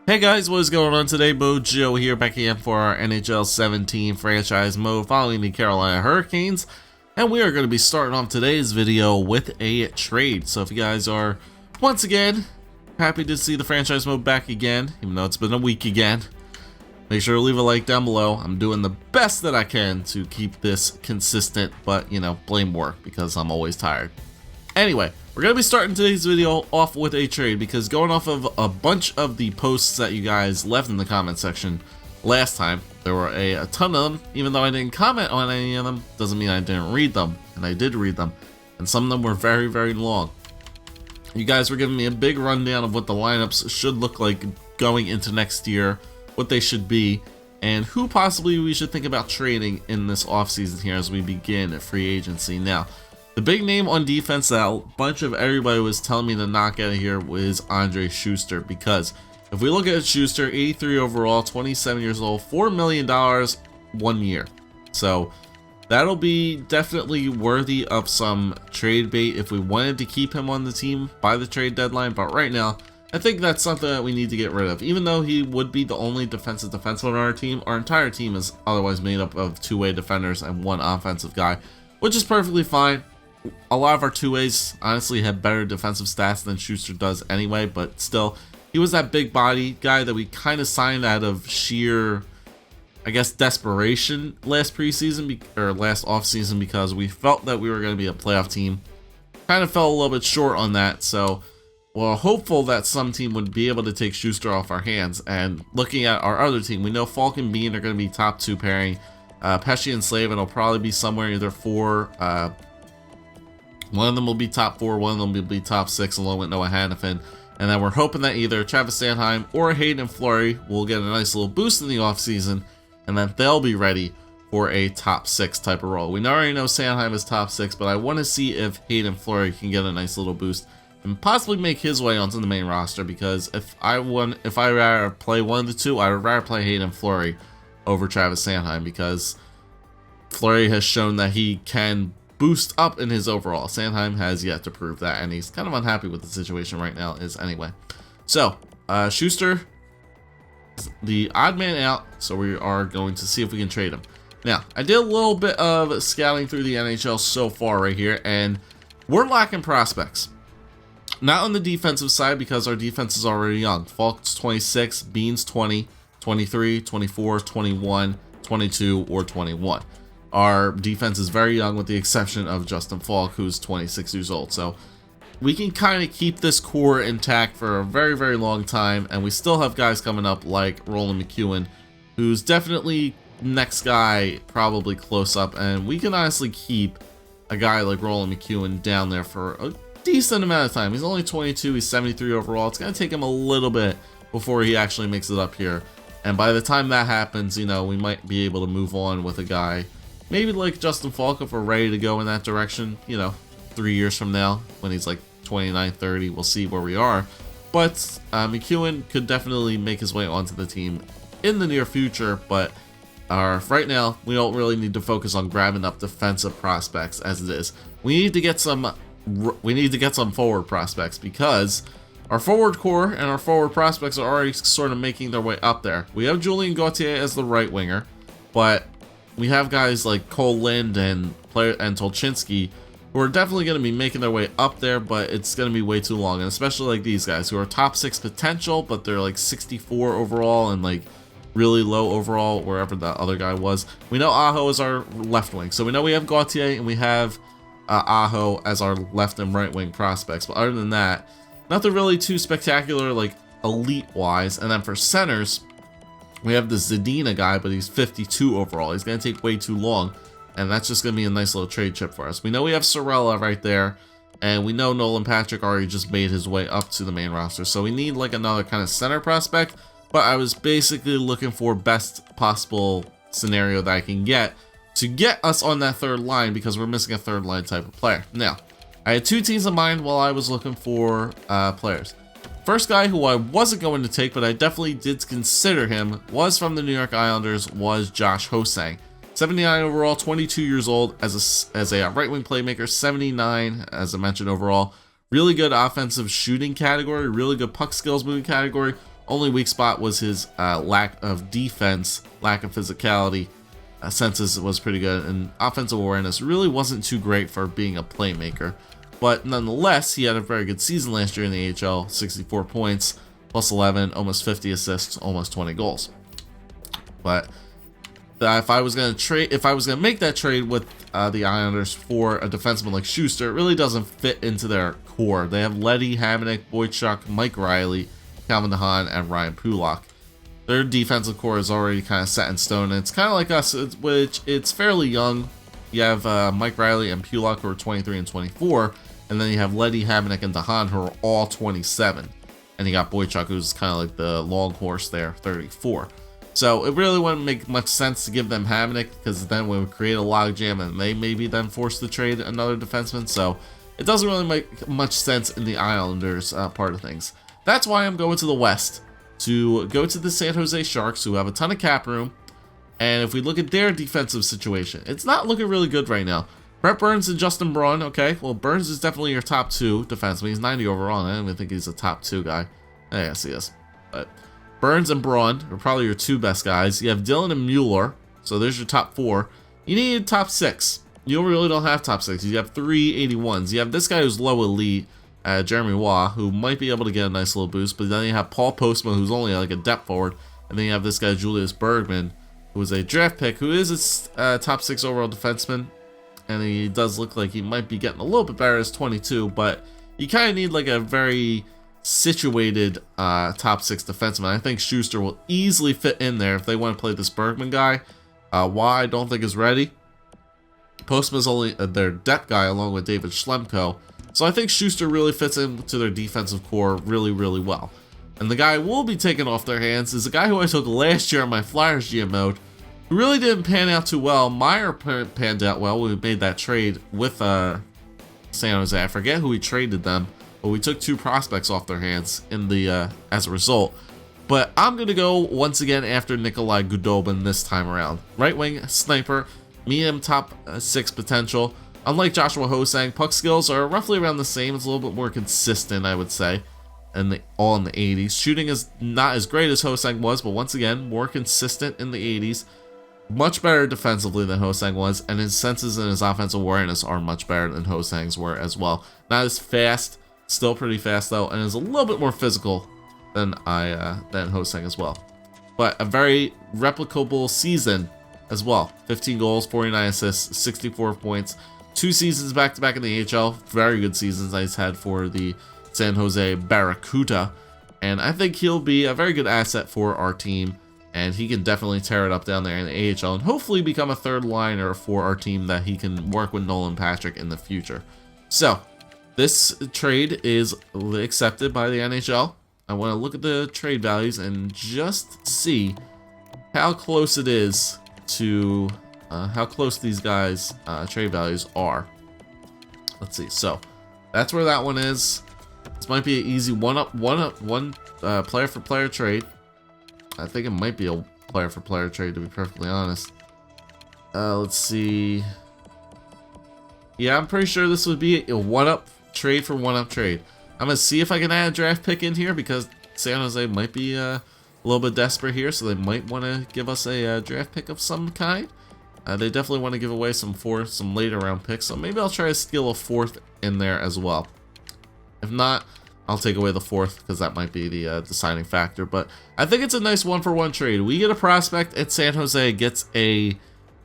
Hey guys, what is going on today? Mojo here, back again for our NHL 17 franchise mode following the Carolina Hurricanes. And we are going to be starting off today's video with a trade. So if you guys are, once again, happy to see the franchise mode back again, even though it's been a week again, make sure to leave a like down below. I'm doing the best that I can to keep this consistent, but, you know, blame work because I'm always tired. Anyway, we're going to be starting today's video off with a trade because going off of a bunch of the posts that you guys left in the comment section last time, there were a ton of them. Even though I didn't comment on any of them, doesn't mean I didn't read them, and I did read them, and some of them were very, very long. You guys were giving me a big rundown of what the lineups should look like going into next year, what they should be, and who possibly we should think about trading in this offseason here as we begin free agency. Now, the big name on defense that a bunch of everybody was telling me to knock out of here was Andre Schuster, because if we look at Schuster, 83 overall, 27 years old, $4 million 1 year. So that'll be definitely worthy of some trade bait if we wanted to keep him on the team by the trade deadline. But right now, I think that's something that we need to get rid of. Even though he would be the only defensive defenseman on our team, our entire team is otherwise made up of two-way defenders and one offensive guy, which is perfectly fine. A lot of our two-ways honestly have better defensive stats than Schuster does anyway, but still, he was that big body guy that we kind of signed out of sheer, I guess, desperation last preseason or last offseason because we felt that we were going to be a playoff team. Kind of fell a little bit short on that, so we're hopeful that some team would be able to take Schuster off our hands. And looking at our other team, we know Falk and Bean are going to be top two pairing. Pesci and Slavin will probably be somewhere either four. One of them will be top four, one of them will be top six, along with Noah Hannafin. And then we're hoping that either Travis Sanheim or Hayden Fleury will get a nice little boost in the offseason, and then they'll be ready for a top six type of role. We already know Sanheim is top six, but I want to see if Hayden Fleury can get a nice little boost and possibly make his way onto the main roster, because if I rather play one of the two, I would rather play Hayden Fleury over Travis Sanheim, because Fleury has shown that he can boost up in his overall. Sanheim has yet to prove that, and he's kind of unhappy with the situation right now anyway. So, Schuster, the odd man out, so we are going to see if we can trade him. Now, I did a little bit of scouting through the NHL so far right here, and we're lacking prospects. Not on the defensive side because our defense is already young. Falk's 26, Bean's 20, 23, 24, 21, 22, or 21. Our defense is very young with the exception of Justin Falk, who's 26 years old. So we can kind of keep this core intact for a very, very long time. And we still have guys coming up like Roland McEwen, who's definitely next guy, probably close up. And we can honestly keep a guy like Roland McEwen down there for a decent amount of time. He's only 22, he's 73 overall. It's going to take him a little bit before he actually makes it up here. And by the time that happens, you know, we might be able to move on with a guy maybe like Justin Falk if we're ready to go in that direction, you know, 3 years from now when he's like 29, 30, we'll see where we are. But McEwen could definitely make his way onto the team in the near future, but right now we don't really need to focus on grabbing up defensive prospects as it is. We need to get some forward prospects, because our forward core and our forward prospects are already sort of making their way up there. We have Julien Gauthier as the right winger, but we have guys like Cole Lind and Tolchinsky who are definitely going to be making their way up there, but it's going to be way too long. And especially like these guys who are top six potential, but they're like 64 overall and like really low overall wherever that other guy was. We know Aho is our left wing, so we know we have Gauthier and we have Aho as our left and right wing prospects. But other than that, nothing really too spectacular like elite wise. And then for centers, we have the Zadina guy, but he's 52 overall. He's going to take way too long, and that's just going to be a nice little trade chip for us. We know we have Sorella right there, and we know Nolan Patrick already just made his way up to the main roster. So we need like another kind of center prospect, but I was basically looking for best possible scenario that I can get to get us on that third line, because we're missing a third line type of player. Now, I had two teams in mind while I was looking for players. First guy who I wasn't going to take, but I definitely did consider him, was from the New York Islanders, was Josh Hosang. 79 overall, 22 years old, as a right wing playmaker, 79 as I mentioned overall. Really good offensive shooting category, really good puck skills moving category, Only weak spot was his lack of defense, lack of physicality. Senses was pretty good, and offensive awareness really wasn't too great for being a playmaker. But nonetheless, he had a very good season last year in the AHL, 64 points, plus 11, almost 50 assists, almost 20 goals. But if I was gonna make that trade with the Islanders for a defenseman like Schuster, it really doesn't fit into their core. They have Leddy, Hamonic, Boychuk, Mike Riley, Calvin DeHaan, and Ryan Pulock. Their defensive core is already kind of set in stone, and it's kind of like us, which it's fairly young. You have Mike Riley and Pulock who are 23 and 24, and then you have Leddy, Hamonic, and DeHaan who are all 27. And you got Boychuk, who's kind of like the long horse there, 34. So it really wouldn't make much sense to give them Hamonic, because then we would create a logjam and they maybe then force to trade another defenseman. So it doesn't really make much sense in the Islanders part of things. That's why I'm going to the West, to go to the San Jose Sharks, who have a ton of cap room. And if we look at their defensive situation, it's not looking really good right now. Brett Burns and Justin Braun, okay, well, Burns is definitely your top 2 defenseman. He's 90 overall, and I don't even think he's a top 2 guy. Yes, he is. But Burns and Braun are probably your 2 best guys. You have Dylan and Mueller, so there's your top 4. You need top 6. You really don't have top 6. You have 3 81s. You have this guy who's low elite, Jeremy Waugh, who might be able to get a nice little boost, but then you have Paul Postma, who's only like a depth forward, and then you have this guy Julius Bergman, who is a draft pick, who is a top 6 overall defenseman, and he does look like he might be getting a little bit better as 22, but you kind of need like a very situated top 6 defenseman. I think Schuster will easily fit in there if they want to play this Bergman guy. Waugh I don't think is ready. Postma's only their depth guy along with David Schlemko. So I think Schuster really fits into their defensive core really, really well. And the guy we'll be taking off their hands is a guy who I took last year on my Flyers GM mode, who really didn't pan out too well. Meyer panned out well when we made that trade with San Jose. I forget who we traded them, but we took 2 prospects off their hands in the as a result. But I'm going to go once again after Nikolai Gudobin this time around. Right wing sniper, medium top 6 potential. Unlike Joshua Ho-Sang, puck skills are roughly around the same. It's a little bit more consistent, I would say, and all in the 80s. Shooting is not as great as Ho-Sang was, but once again, more consistent in the 80s. Much better defensively than Ho-Sang was, and his senses and his offensive awareness are much better than Ho-Sang's were as well. Not as fast, still pretty fast though, and is a little bit more physical than Ho-Sang as well. But a very replicable season as well. 15 goals, 49 assists, 64 points. 2 seasons back-to-back in the AHL. Very good seasons he's had for the San Jose Barracuda. And I think he'll be a very good asset for our team. And he can definitely tear it up down there in the AHL and hopefully become a third liner for our team that he can work with Nolan Patrick in the future. So, this trade is accepted by the NHL. I want to look at the trade values and just see how close it is to how close these guys' trade values are. Let's see. So that's where that one is. This might be an easy one player for player trade. I think it might be a player for player trade, to be perfectly honest. Let's see. Yeah, I'm pretty sure this would be a one-up trade for one-up trade. I'm gonna see if I can add a draft pick in here because San Jose might be a little bit desperate here, so they might want to give us a draft pick of some kind. They definitely want to give away some later round picks, so maybe I'll try to steal a 4th in there as well. If not, I'll take away the 4th because that might be the deciding factor. But I think it's a nice 1-for-1 trade. We get a prospect, and San Jose gets a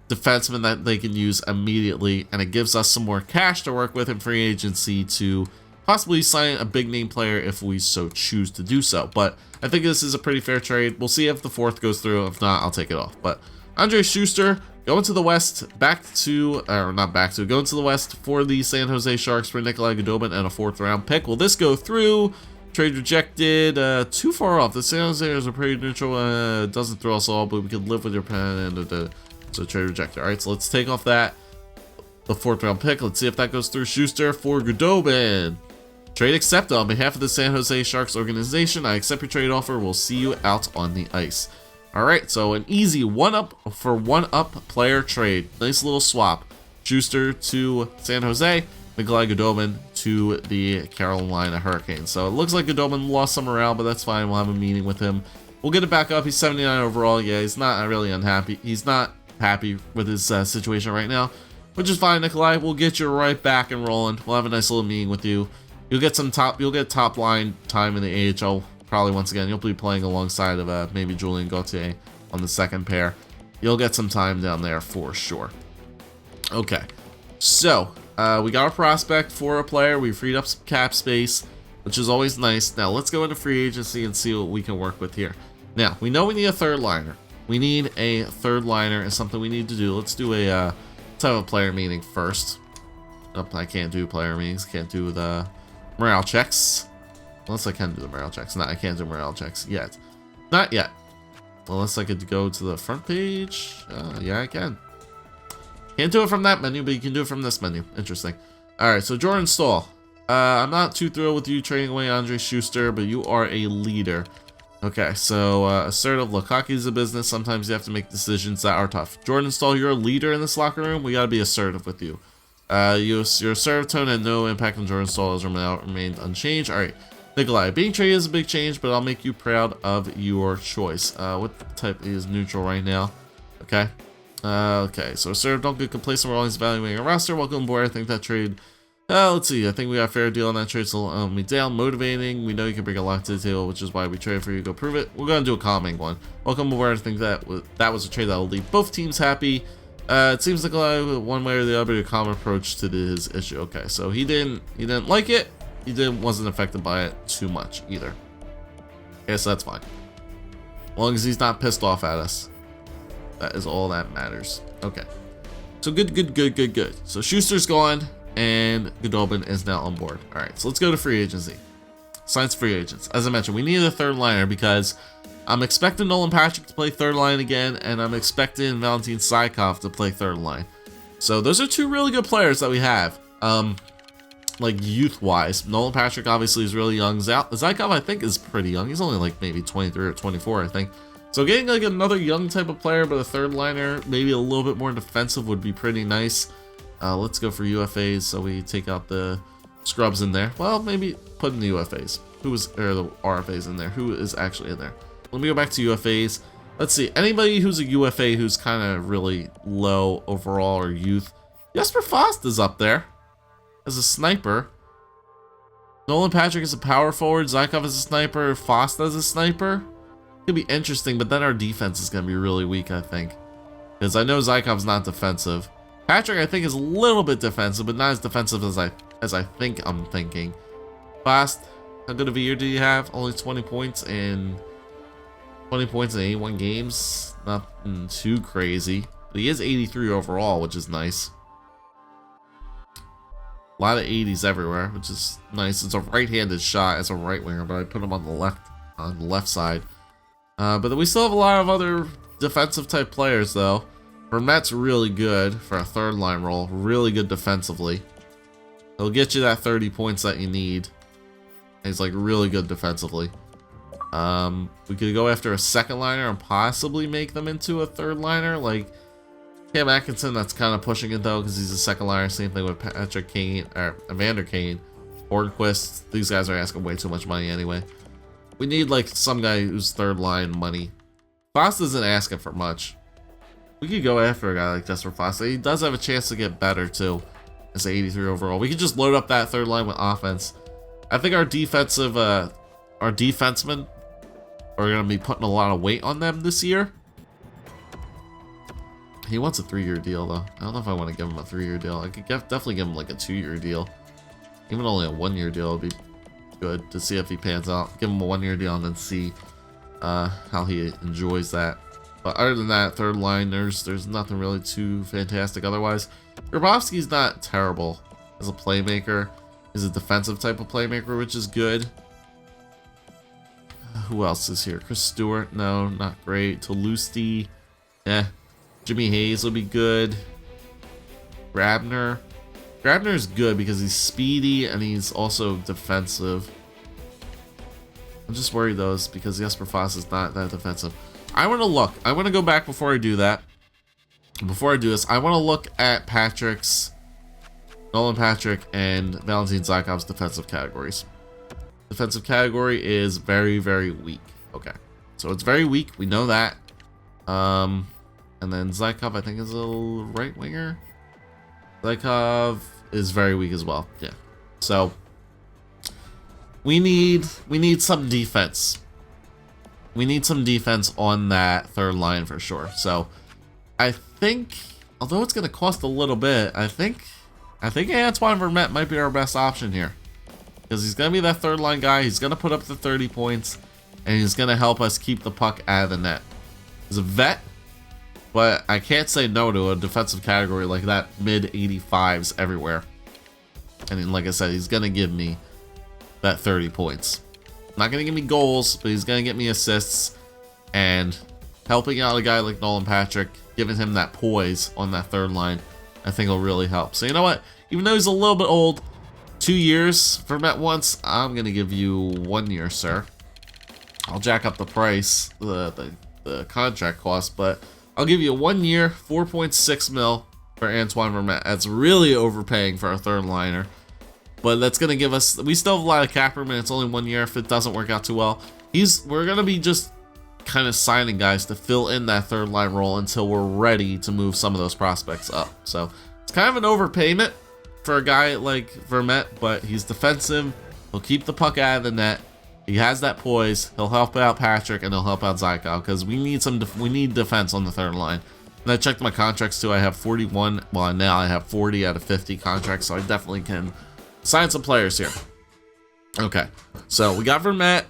defenseman that they can use immediately, and it gives us some more cash to work with in free agency to possibly sign a big name player if we so choose to do so. But I think this is a pretty fair trade. We'll see if the 4th goes through. If not, I'll take it off. But Andre Schuster going to the West, going to the West for the San Jose Sharks for Nikolai Gudobin and a 4th round pick. Will this go through? Trade rejected. Too far off. The San Jose is a pretty neutral. Doesn't throw us all, but we could live with your pen and so trade rejected. All right, so let's take off the 4th round pick. Let's see if that goes through. Schuster for Gudobin. Trade accepted on behalf of the San Jose Sharks organization. I accept your trade offer. We'll see you out on the ice. Alright, so an easy one-up for one-up player trade. Nice little swap. Schuster to San Jose, Nikolai Gudobin to the Carolina Hurricanes. So it looks like Godolman lost some morale, but that's fine. We'll have a meeting with him. We'll get it back up. He's 79 overall. Yeah, he's not really unhappy. He's not happy with his situation right now, which is fine, Nikolai. We'll get you right back and rolling. We'll have a nice little meeting with you. You'll get top line time in the AHL probably once again. You'll be playing alongside of maybe Julien Gauthier on the second pair. You'll get some time down there for sure. Okay, so we got a prospect for a player. We freed up some cap space, which is always nice. Now let's go into free agency and see what we can work with here. Now we know we need a third liner. We need a third liner is something we need to do. Let's do a let's have a player meeting first. Oh, I can't do player meetings. Can't do the morale checks. Unless I can do the morale checks. No, I can't do morale checks yet. Not yet. Unless I could go to the front page. Yeah, I can. Can't do it from that menu, but you can do it from this menu. Interesting. Alright, so Jordan Staal. I'm not too thrilled with you trading away Andre Schuster, but you are a leader. Okay, so assertive. Look, hockey is a business. Sometimes you have to make decisions that are tough. Jordan Staal, you're a leader in this locker room. We got to be assertive with you. Your assertive tone had no impact on Jordan Staal, has remained unchanged. Alright, Nikolai, being traded is a big change, but I'll make you proud of your choice. What type is neutral right now? Okay. Okay, so assertive, don't get complacent. We're always evaluating a roster. Welcome aboard. I think that trade... let's see. I think we got a fair deal on that trade, so me down. Motivating. We know you can bring a lot to the table, which is why we traded for you. Go prove it. We're going to do a calming one. Welcome aboard. I think that was a trade that will leave both teams happy. It seems like one way or the other, a calm approach to his issue. Okay, so he didn't like it. Wasn't affected by it too much either. Yes, that's fine. As long as he's not pissed off at us. That is all that matters. Okay. So good. So Schuster's gone, and Godolman is now on board. All right, so let's go to free agency. Signs free agents. As I mentioned, we need a third liner because I'm expecting Nolan Patrick to play third line again, and I'm expecting Valentin Zykov to play third line. So those are two really good players that we have. Like youth-wise, Nolan Patrick obviously is really young. Zykov, I think, is pretty young. He's only like maybe 23 or 24, I think. So getting like another young type of player, but a third liner, maybe a little bit more defensive, would be pretty nice. Let's go for UFAs, so we take out the scrubs in there. Well, maybe put in the UFAs. Or the RFAs in there. Who is actually in there? Let me go back to UFAs. Let's see. Anybody who's a UFA who's kind of really low overall or youth. Jesper Fast is up there as a sniper. Nolan Patrick is a power forward. Zykov is a sniper. Fast as a sniper. Could be interesting, but then our defense is going to be really weak, I think. Because I know Zykov's not defensive. Patrick, I think, is a little bit defensive, but not as defensive as I think I'm thinking. Fast, how good of a year do you have? Only 20 points in 81 games. Nothing too crazy. But he is 83 overall, which is nice. A lot of 80s everywhere, which is nice. It's a right-handed shot as a right winger, but I put him on the left side. But we still have a lot of other defensive type players, though. Vermette's really good for a third line role. Really good defensively. He'll get you that 30 points that you need. He's like really good defensively. We could go after a second liner and possibly make them into a third liner. Like Cam Atkinson, that's kind of pushing it though, because he's a second liner. Same thing with Patrick Kane or Evander Kane, Hornquist. These guys are asking way too much money anyway. We need like some guy who's third line money. Foss isn't asking for much. We could go after a guy like Jesper Foss. He does have a chance to get better too. It's 83 overall. We could just load up that third line with offense. I think our defensemen are going to be putting a lot of weight on them this year. He wants a 3-year deal though. I don't know if I want to give him a 3-year deal. I could definitely give him like a 2-year deal. Even only a 1-year deal would be good to see if he pans out. Give him a 1-year deal and then see how he enjoys that. But other than that, third line, there's nothing really too fantastic otherwise. Grabowski's not terrible as a playmaker. He's a defensive type of playmaker, which is good. Who else is here? Chris Stewart? No, not great. Toulouse? Jimmy Hayes will be good. Grabner is good because he's speedy and he's also defensive. I'm just worried though, because Jesper Foss is not that defensive. I want to look. I want to go back before I do that. Before I do this, I want to look at Patrick's Nolan Patrick, and Valentin Zykov's defensive categories. Defensive category is very, very weak. Okay, so it's very weak. We know that. And then Zykov, I think, is a right winger. Zykov is very weak as well. Yeah. So we need some defense. We need some defense on that third line for sure. So I think, although it's going to cost a little bit, I think Antoine Vermette might be our best option here, because he's going to be that third line guy. He's going to put up the 30 points, and he's going to help us keep the puck out of the net. He's a vet, but I can't say no to a defensive category like that, mid 85s everywhere. And like I said, he's going to give me that 30 points. Not going to give me goals, but he's going to get me assists, and helping out a guy like Nolan Patrick, giving him that poise on that third line, I think will really help. So you know what? Even though he's a little bit old, 2 years for Met once, I'm going to give you 1 year, sir. I'll jack up the price, the contract cost, but I'll give you 1 year, 4.6 mil for Antoine Vermette. That's really overpaying for a third liner, but that's going to give us, we still have a lot of cap room, and it's only 1 year if it doesn't work out too well. We're going to be just kind of signing guys to fill in that third line role until we're ready to move some of those prospects up. So it's kind of an overpayment for a guy like Vermette, but he's defensive. He'll keep the puck out of the net. He has that poise. He'll help out Patrick, and he'll help out Zykov, because we need defense on the third line. And I checked my contracts too. I have 41. Well, now I have 40 out of 50 contracts, so I definitely can sign some players here. Okay, so we got Vermette.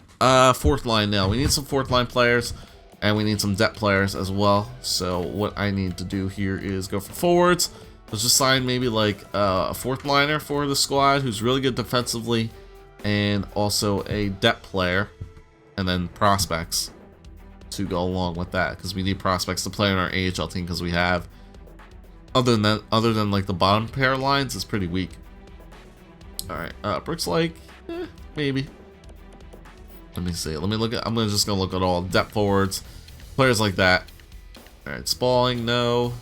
Fourth line now. We need some fourth line players, and we need some depth players as well. So what I need to do here is go for forwards. Let's just sign maybe like a fourth liner for the squad who's really good defensively, and also a depth player, and then prospects to go along with that, because we need prospects to play on our AHL team, because we have, other than like the bottom pair lines, is pretty weak. All right, Brooks Lake, maybe. Let me see. Let me look at. I'm just gonna look at all depth forwards, players like that. All right, Spalling, no.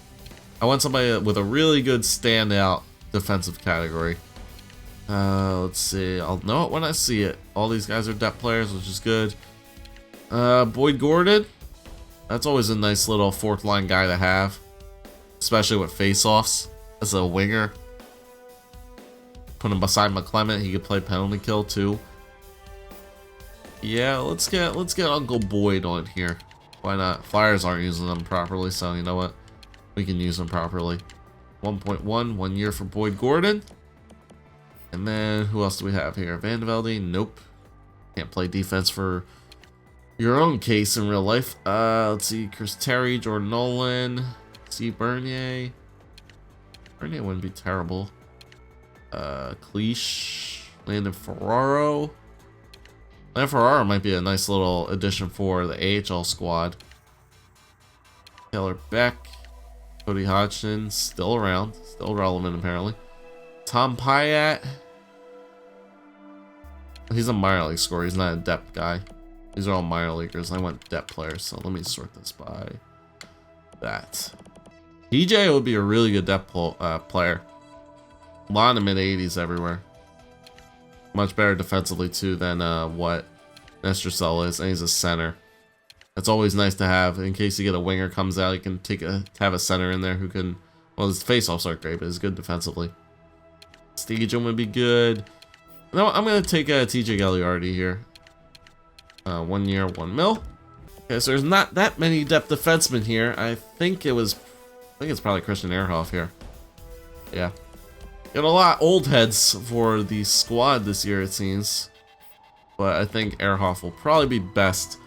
I want somebody with a really good standout defensive category. Let's see. I'll know it when I see it. All these guys are depth players, which is good. Boyd Gordon. That's always a nice little fourth line guy to have, especially with face-offs as a winger. Put him beside McClement. He could play penalty kill too. Yeah, let's get Uncle Boyd on here. Why not? Flyers aren't using them properly, so you know what? We can use them properly. 1.1, 1 year for Boyd Gordon. And then who else do we have here? Van de Velde? Nope. Can't play defense for your own case in real life. Let's see. Chris Terry, Jordan Nolan, Steve Bernier. Bernier wouldn't be terrible. Cleach, Landon Ferraro. Landon Ferraro might be a nice little addition for the AHL squad. Taylor Beck, Cody Hodgson, still around, still relevant apparently. Tom Pyatt. He's a minor league scorer. He's not a depth guy. These are all minor leaguers. I want depth players, so let me sort this by that. DJ would be a really good depth player. A lot of mid-80s everywhere. Much better defensively too than what Nestercell is, and he's a center. That's always nice to have in case you get a winger comes out. You can have a center in there who can. Well, his face-offs aren't great, but he's good defensively. Stegen would be good. No, I'm gonna take TJ Gagliardi here. 1 year, 1 mil. Okay, so there's not that many depth defensemen here. I think it's probably Christian Ehrhoff here. Yeah. Got a lot of old heads for the squad this year, it seems. But I think Ehrhoff will probably be best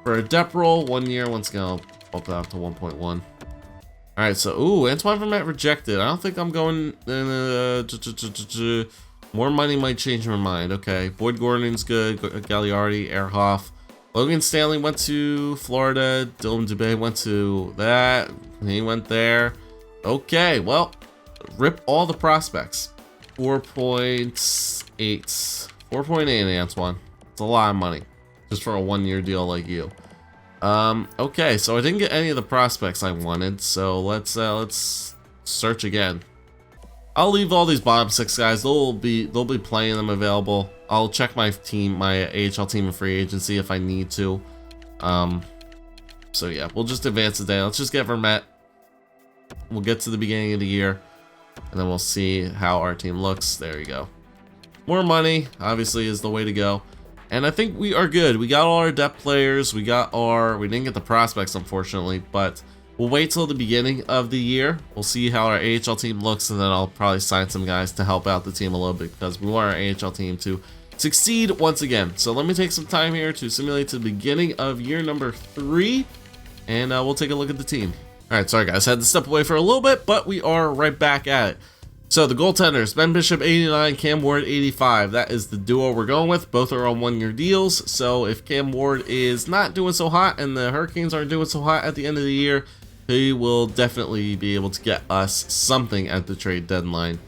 for a depth role. 1 year, once again, I'll bump it up to 1.1. Alright, so, ooh, Antoine Vermette rejected. I don't think I'm going... more money might change my mind. Okay, Boyd Gordon's good. Gagliardi, Ehrhoff. Logan Stanley went to Florida. Dylan Dubé went to that. He went there. Okay, well... Rip all the prospects. 4.8. 4.8, Antoine. It's a lot of money. Just for a 1 year deal like you. Okay, so I didn't get any of the prospects I wanted, so let's search again. I'll leave all these bottom 6 guys. They'll be playing them available. I'll check my team, my AHL team in free agency if I need to. So yeah, we'll just advance today. Let's just get Vermette. We'll get to the beginning of the year, and then we'll see how our team looks. There you go. More money, obviously, is the way to go. And I think we are good. We got all our depth players. We didn't get the prospects, unfortunately, but we'll wait till the beginning of the year. We'll see how our AHL team looks, and then I'll probably sign some guys to help out the team a little bit because we want our AHL team to succeed once again. So let me take some time here to simulate to the beginning of year number 3, and we'll take a look at the team. All right, sorry guys, I had to step away for a little bit, but we are right back at it. So the goaltenders, Ben Bishop 89, Cam Ward 85. That is the duo we're going with. Both are on 1-year deals. So if Cam Ward is not doing so hot and the Hurricanes aren't doing so hot at the end of the year, he will definitely be able to get us something at the trade deadline.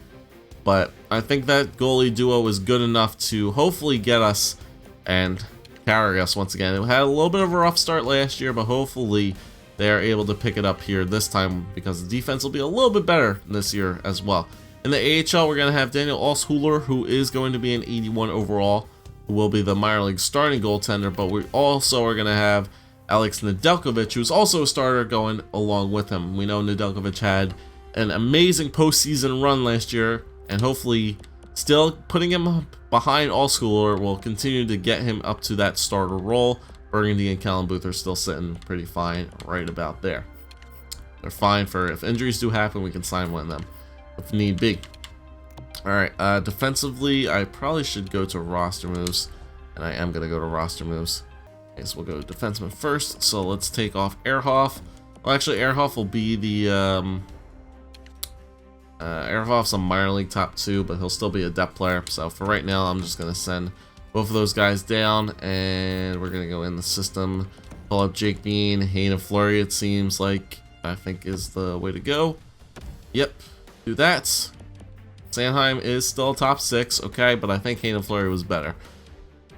But I think that goalie duo is good enough to hopefully get us and carry us once again. It had a little bit of a rough start last year, but hopefully they are able to pick it up here this time because the defense will be a little bit better this year as well. In the AHL, we're going to have Daniel Alshuler, who is going to be an 81 overall, who will be the minor league starting goaltender, but we also are going to have Alex Nedeljkovic, who's also a starter, going along with him. We know Nedeljkovic had an amazing postseason run last year, and hopefully still putting him behind Alshuler will continue to get him up to that starter role. Burgundy and Kellen Booth are still sitting pretty fine right about there. They're fine for if injuries do happen, we can sign one of them if need be. Alright, defensively, I probably should go to roster moves, and I am going to go to roster moves. Okay, so we'll go to defenseman first, so let's take off Ehrhoff. Well, actually, Ehrhoff will be the, Ehrhoff's a minor league top 2, but he'll still be a depth player, so for right now, I'm just going to send both of those guys down, and we're going to go in the system, pull up Jake Bean, Hayden Fleury, it seems like, I think is the way to go. Yep. Do that. Sanheim is still top 6, okay, but I think Hayden Fleury was better.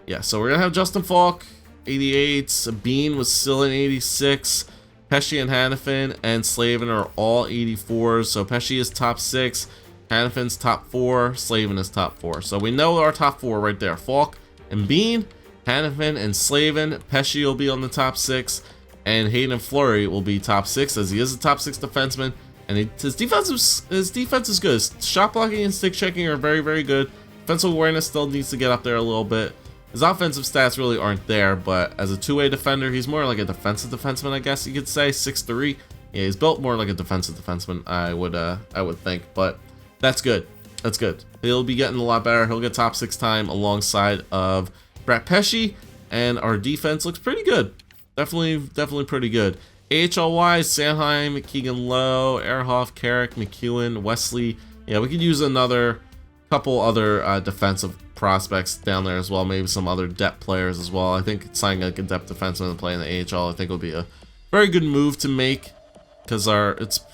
Yeah, so we're gonna have Justin Falk, 88. Bean was still an 86. Pesce and Hannafin and Slavin are all 84s. So Pesce is top 6, Hannafin's top 4, Slavin is top 4. So we know our top 4 right there: Falk and Bean, Hannafin and Slavin. Pesce will be on the top 6, and Hayden Fleury will be top 6 as he is a top 6 defenseman. And his defense is good. His shot blocking and stick checking are very, very good. Defensive awareness still needs to get up there a little bit. His offensive stats really aren't there, but as a two-way defender, he's more like a defensive defenseman, I guess you could say. 6'3". Yeah, he's built more like a defensive defenseman, I would think, but that's good. That's good. He'll be getting a lot better. He'll get top 6 time alongside of Brett Pesce, and our defense looks pretty good. Definitely pretty good. AHL-wise, Sanheim, Keegan Lowe, Ehrhoff, Carrick, McEwen, Wesley. Yeah, we could use another couple other defensive prospects down there as well. Maybe some other depth players as well. I think signing like a depth defenseman and playing the AHL, I think, would be a very good move to make because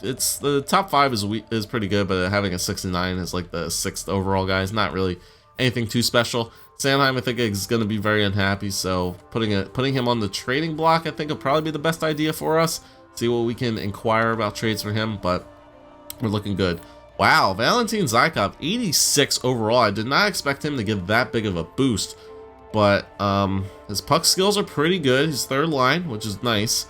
it's the top 5 is pretty good, but having a 69 as like the 6th overall guy is not really anything too special. Sanheim, I think, is going to be very unhappy, so putting him on the trading block, I think, will probably be the best idea for us. See what we can inquire about trades for him, but we're looking good. Wow, Valentin Zykov, 86 overall. I did not expect him to get that big of a boost, but his puck skills are pretty good. He's 3rd line, which is nice.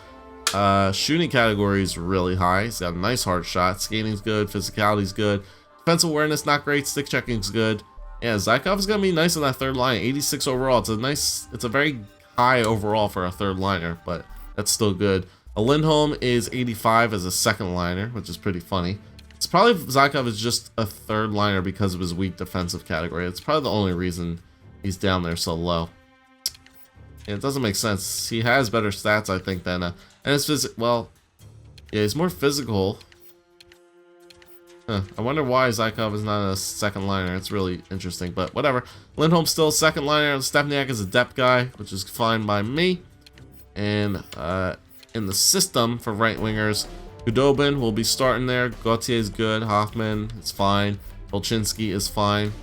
Shooting category is really high. He's got a nice hard shot. Skating's good. Physicality's good. Defensive awareness, not great. Stick checking's good. Yeah, Zykov is going to be nice on that 3rd line. 86 overall. It's a very high overall for a 3rd liner, but that's still good. A Lindholm is 85 as a 2nd liner, which is pretty funny. It's probably Zykov is just a 3rd liner because of his weak defensive category. It's probably the only reason he's down there so low. Yeah, it doesn't make sense. He has better stats, I think, than and his well, yeah, he's more physical. I wonder why Zykov is not a 2nd liner. It's really interesting, but whatever. Lindholm's still a 2nd liner. Stepniak is a depth guy, which is fine by me. And in the system for right wingers, Khudobin will be starting there. Gauthier is good. Hoffman is fine. Volchinski is fine.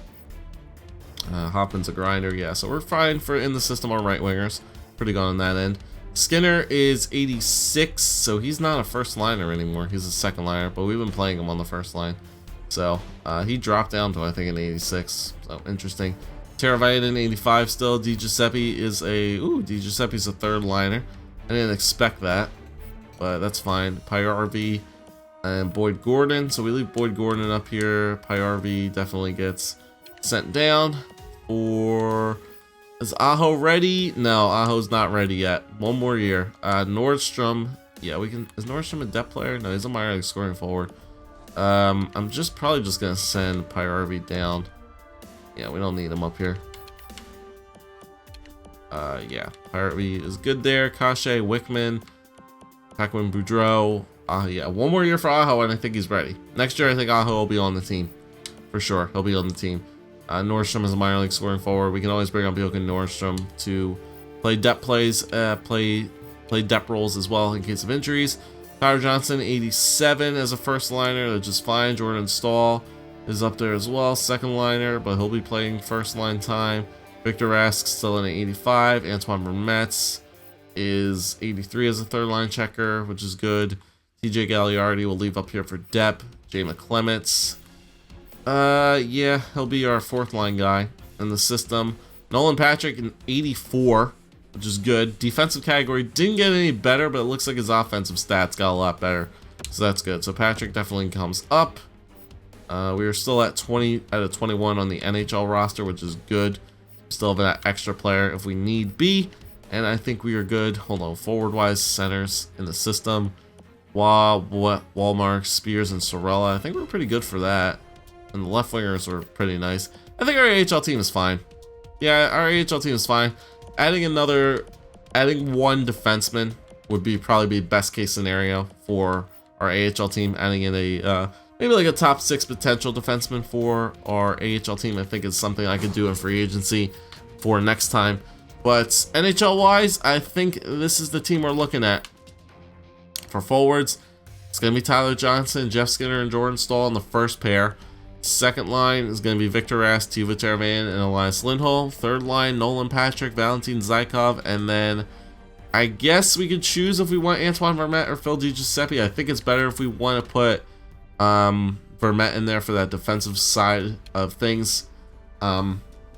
Hoffman's a grinder, yeah. So we're fine for in the system on right wingers. Pretty good on that end. Skinner is 86, so he's not a 1st liner anymore. He's a 2nd liner, but we've been playing him on the 1st line. So he dropped down to I think an 86. So interesting. Teravainen 85 still. Di Giuseppe is a Di Giuseppe's a third liner. I didn't expect that, but that's fine. Pyarvi and Boyd Gordon. So we leave Boyd Gordon up here. Pyarvi definitely gets sent down. Or is Aho ready? No, Aho's not ready yet. One more year. Nordstrom. Yeah, we can. Is Nordstrom a depth player? No, he's a minor league scoring forward. I'm probably just gonna send Pyarvi down. Yeah, we don't need him up here. Yeah, Pyarvi is good there. Kashe, Wickman, Paquin Boudreau. Yeah, one more year for Aho, and I think he's ready. Next year, I think Aho will be on the team. For sure, he'll be on the team. Nordstrom is a minor league scoring forward. We can always bring up Jochen Nordstrom to play depth plays, play depth roles as well in case of injuries. Tyler Johnson, 87 as a first liner, that's just fine. Jordan Stahl is up there as well, second liner, but he'll be playing first line time. Victor Rask still in at 85. Antoine Vermette is 83 as a third line checker, which is good. TJ Gagliardi will leave up here for depth. Jay McClements. Yeah, he'll be our fourth line guy in the system. Nolan Patrick in 84, which is good. Defensive category didn't get any better, but it looks like his offensive stats got a lot better, so that's good. So Patrick definitely comes up. We are still at 20 out of 21 on the NHL roster, which is good. Still have that extra player if we need be, and I think we are good. Hold on, forward-wise, centers in the system. Walmart, Spears, and Sorella. I think we're pretty good for that. And the left wingers are pretty nice. I think our AHL team is fine. Yeah, our AHL team is fine. Adding one defenseman would probably be best case scenario for our AHL team. Adding in a maybe like a top 6 potential defenseman for our AHL team, I think is something I could do in free agency for next time. But NHL wise, I think this is the team we're looking at. For forwards, it's going to be Tyler Johnson, Jeff Skinner, and Jordan Stahl in the first pair. Second line is going to be Victor Rask, Teuvo Teravainen, and Elias Lindholm. Third line, Nolan Patrick, Valentin Zykov, and then I guess we could choose if we want Antoine Vermette or Phil DiGiuseppe. I think it's better if we want to put Vermette in there for that defensive side of things,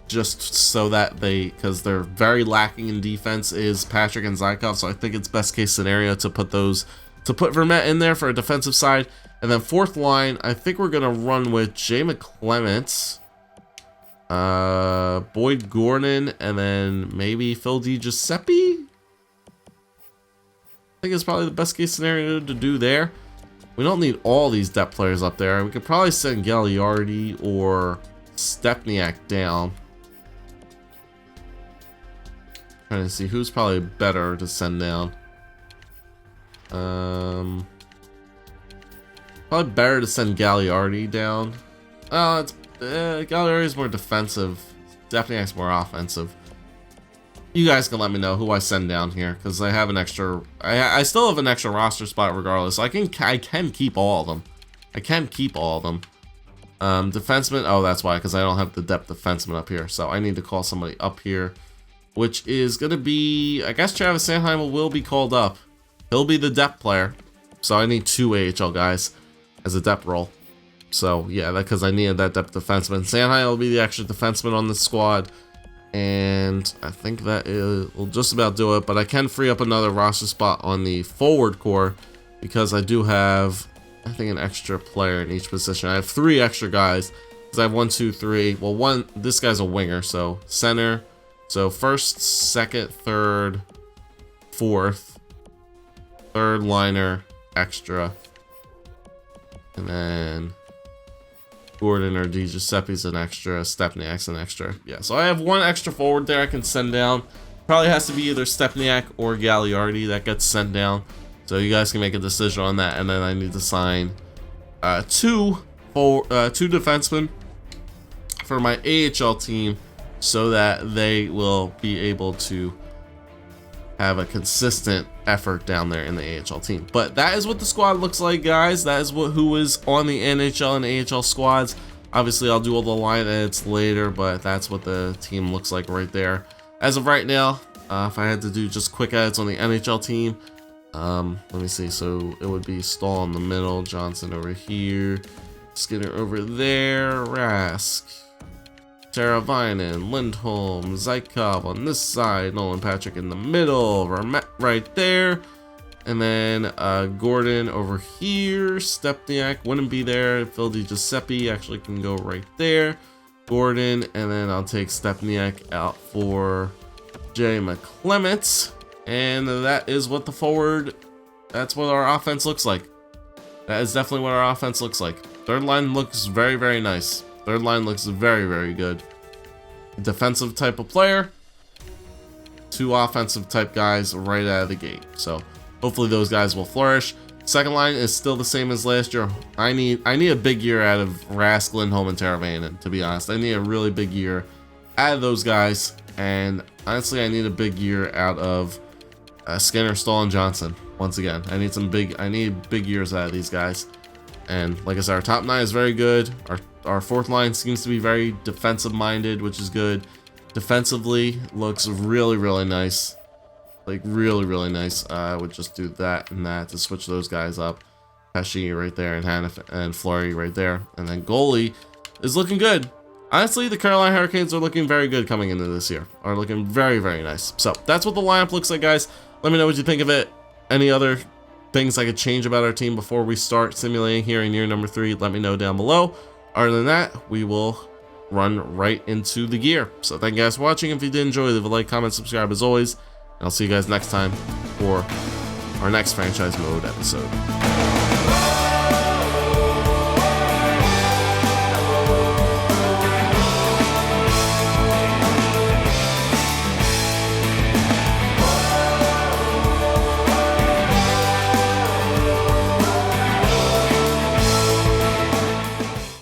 just so that because they're very lacking in defense is Patrick and Zykov, so I think it's best case scenario to put Vermette in there for a defensive side. And then fourth line, I think we're gonna run with Jay McClements, Boyd Gordon, and then maybe Phil DiGiuseppe. I think it's probably the best case scenario to do there. We don't need all these depth players up there. We could probably send Gagliardi or Stepniak down. Trying to see who's probably better to send down. Probably better to send Gagliardi down. Gagliardi's more defensive. Stepniak's more offensive. You guys can let me know who I send down here, because I have an extra. I still have an extra roster spot regardless. So I can keep all of them. I can keep all of them. Defenseman. Oh, that's why, because I don't have the depth defenseman up here. So I need to call somebody up here, which is gonna be, I guess Travis Sanheim will be called up. He'll be the depth player. So I need 2 AHL guys as a depth role. So yeah, because I needed that depth defenseman. Sanheim will be the extra defenseman on the squad. And I think that will just about do it. But I can free up another roster spot on the forward core, because I do have, I think, an extra player in each position. I have 3 extra guys, because I have 1, 2, 3. Well, this guy's a winger, so center. So first, second, third, fourth, third liner, extra. And then Gordon or DiGiuseppe's an extra, Stepniak's an extra. Yeah, so I have 1 extra forward there I can send down. Probably has to be either Stepniak or Gagliardi that gets sent down. So you guys can make a decision on that. And then I need to sign 2 defensemen for my AHL team, so that they will be able to have a consistent effort down there in the AHL team. But that is what the squad looks like, guys. That is who is on the NHL and AHL squads. Obviously, I'll do all the line edits later, but that's what the team looks like right there. As of right now, if I had to do just quick edits on the NHL team, let me see. So it would be Stahl in the middle, Johnson over here, Skinner over there, Rask, Teravainen, Lindholm, Zykov on this side, Nolan Patrick in the middle, Vermette right there, and then Gordon over here. Stepniak wouldn't be there. Phil DiGiuseppe actually can go right there. Gordon, and then I'll take Stepniak out for Jay McClements, and that is what that's what our offense looks like. That is definitely what our offense looks like. Third line looks very, very nice. Third line looks very, very good. Defensive type of player, 2 offensive type guys right out of the gate. So hopefully those guys will flourish. Second line is still the same as last year. I need a big year out of Rask, Lindholm, and Teravainen, to be honest. I need a really big year out of those guys. And honestly, I need a big year out of Skinner, Stahl, and Johnson. Once again, I need big years out of these guys. And like I said, our top 9 is very good. Our fourth line seems to be very defensive minded, which is good. Defensively looks really, really nice. Like really, really nice. I would just do that and that to switch those guys up. Pesci right there, and Hanif and Fleury right there. And then goalie is looking good. Honestly, the Carolina Hurricanes are looking very good coming into this year. Are looking very, very nice. So that's what the lineup looks like, guys. Let me know what you think of it. Any other things I could change about our team before we start simulating here in year number 3, let me know down below. Other than that, we will run right into the gear. So thank you guys for watching. If you did enjoy, leave a like, comment, subscribe as always. And I'll see you guys next time for our next franchise mode episode.